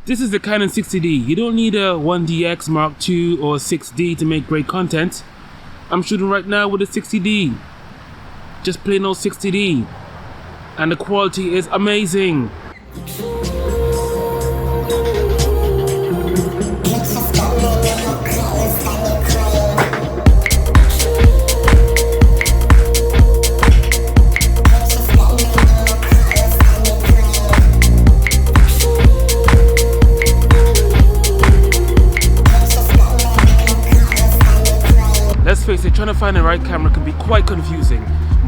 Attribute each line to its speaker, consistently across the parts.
Speaker 1: This is the Canon 60D. You don't need a 1DX Mark II or 6D to make great content. I'm shooting right now with a 60D. Just plain old 60D. And the quality is amazing. Let's face it, trying to find the right camera can be quite confusing,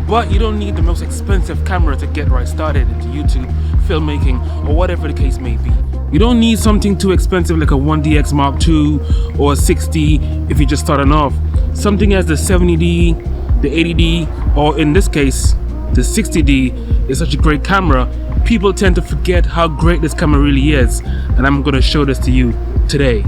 Speaker 1: but you don't need the most expensive camera to get right started into YouTube, filmmaking, or whatever the case may be. You don't need something too expensive like a 1DX Mark II or a 6D if you're just starting off. Something as the 70D, the 80D, or in this case, the 60D is such a great camera, people tend to forget how great this camera really is, and I'm going to show this to you today.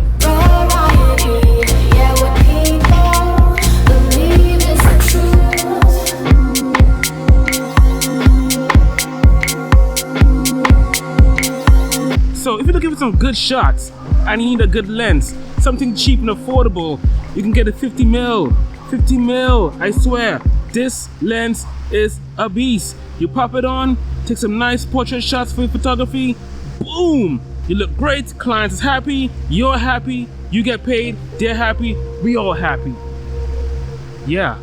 Speaker 1: So if you're looking for some good shots and you need a good lens, something cheap and affordable, you can get a 50mm. 50mm, I swear, this lens is a beast. You pop it on, take some nice portrait shots for your photography, boom! You look great, clients is happy, you're happy, you get paid, they're happy, we all happy. Yeah,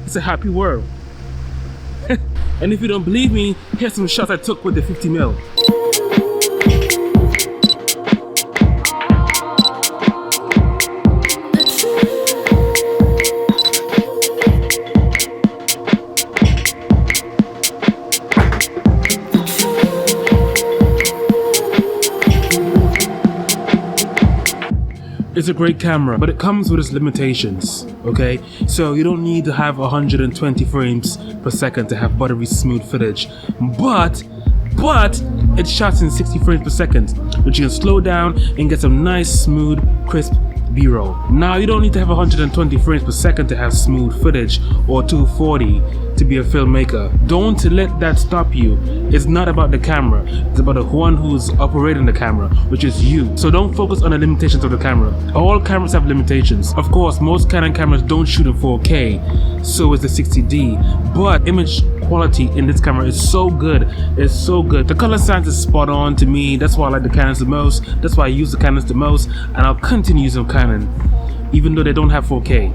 Speaker 1: it's a happy world. And if you don't believe me, here's some shots I took with the 50mm. It's a great camera, but it comes with its limitations, okay? So you don't need to have 120 frames per second to have buttery smooth footage, but it shots in 60 frames per second, which you can slow down and get some nice, smooth, crisp B-roll. Now you don't need to have 120 frames per second to have smooth footage or 240 to be a filmmaker. Don't let that stop you. It's not about the camera, it's about the one who's operating the camera, which is you. So don't focus on the limitations of the camera. All cameras have limitations. Of course, most Canon cameras don't shoot in 4K, so is the 60D, but image quality in this camera is so good. It's so good. The color science is spot on to me. That's why I like the Canons the most. That's why I use the Canons the most, and I'll continue using Canon even though they don't have 4K.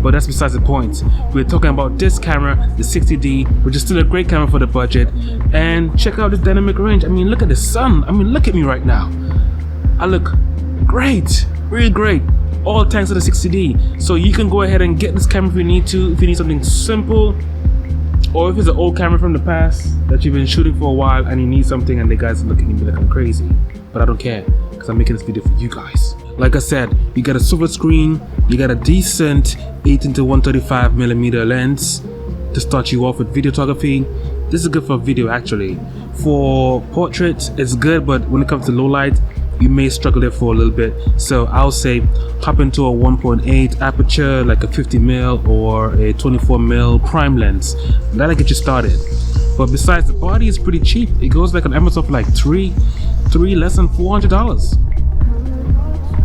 Speaker 1: But that's besides the point. We're talking about this camera, the 60D, which is still a great camera for the budget. And check out this dynamic range. I mean, look at the sun. I mean, look at me right now. I look great, really great. All thanks to the 60D. So you can go ahead and get this camera if you need to, if you need something simple, or if it's an old camera from the past that you've been shooting for a while and you need something and the guys are looking at me like I'm crazy. But I don't care, because I'm making this video for you guys. Like I said, you got a silver screen, you got a decent 18-135mm lens to start you off with videography. This is good for video actually. For portraits, it's good, but when it comes to low light, you may struggle there for a little bit. So I'll say hop into a 1.8 aperture, like a 50mm or a 24mm prime lens. That'll get you started. But besides, the body is pretty cheap. It goes like on Amazon for like three less than $400.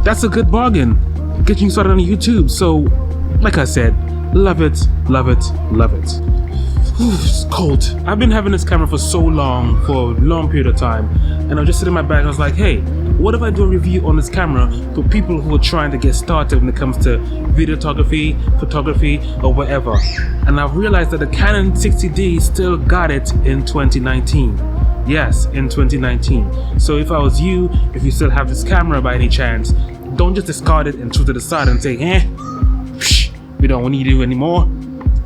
Speaker 1: That's a good bargain, getting you started on YouTube. So, like I said, love it, love it, love it. It's cold. I've been having this camera for so long, for a long period of time, and I was just sitting in my bag and I was like, hey, what if I do a review on this camera for people who are trying to get started when it comes to videography, photography, or whatever? And I've realized that the Canon 60D still got it in 2019. Yes, in 2019. So if I was you, if you still have this camera by any chance, don't just discard it and throw it to the side and say, we don't need it anymore.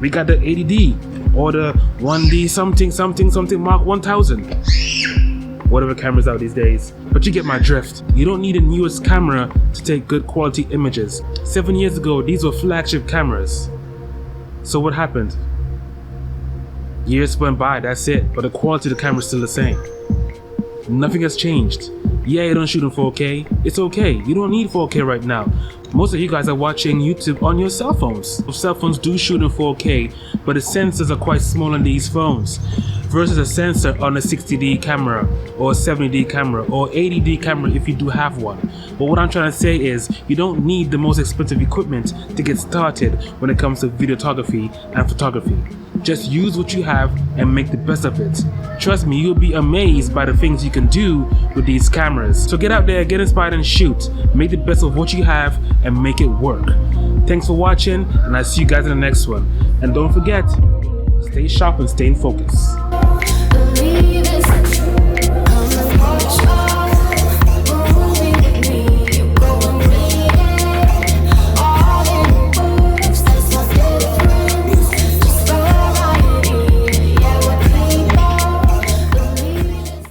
Speaker 1: We got the 80D or the 1D something Mark 1000. Whatever camera's out these days. But you get my drift. You don't need the newest camera to take good quality images. 7 years ago, these were flagship cameras. So what happened? Years went by, that's it. But the quality of the camera is still the same. Nothing has changed. Yeah, you don't shoot in 4K. It's okay. You don't need 4K right now. Most of you guys are watching YouTube on your cell phones. Cell phones do shoot in 4K, but the sensors are quite small on these phones versus a sensor on a 60D camera or a 70D camera or 80D camera if you do have one. But what I'm trying to say is you don't need the most expensive equipment to get started when it comes to videography and photography. Just use what you have and make the best of it. Trust me, you'll be amazed by the things you can do with these cameras. So get out there, get inspired and shoot. Make the best of what you have and make it work. Thanks for watching, and I'll see you guys in the next one. And don't forget, stay sharp and stay in focus.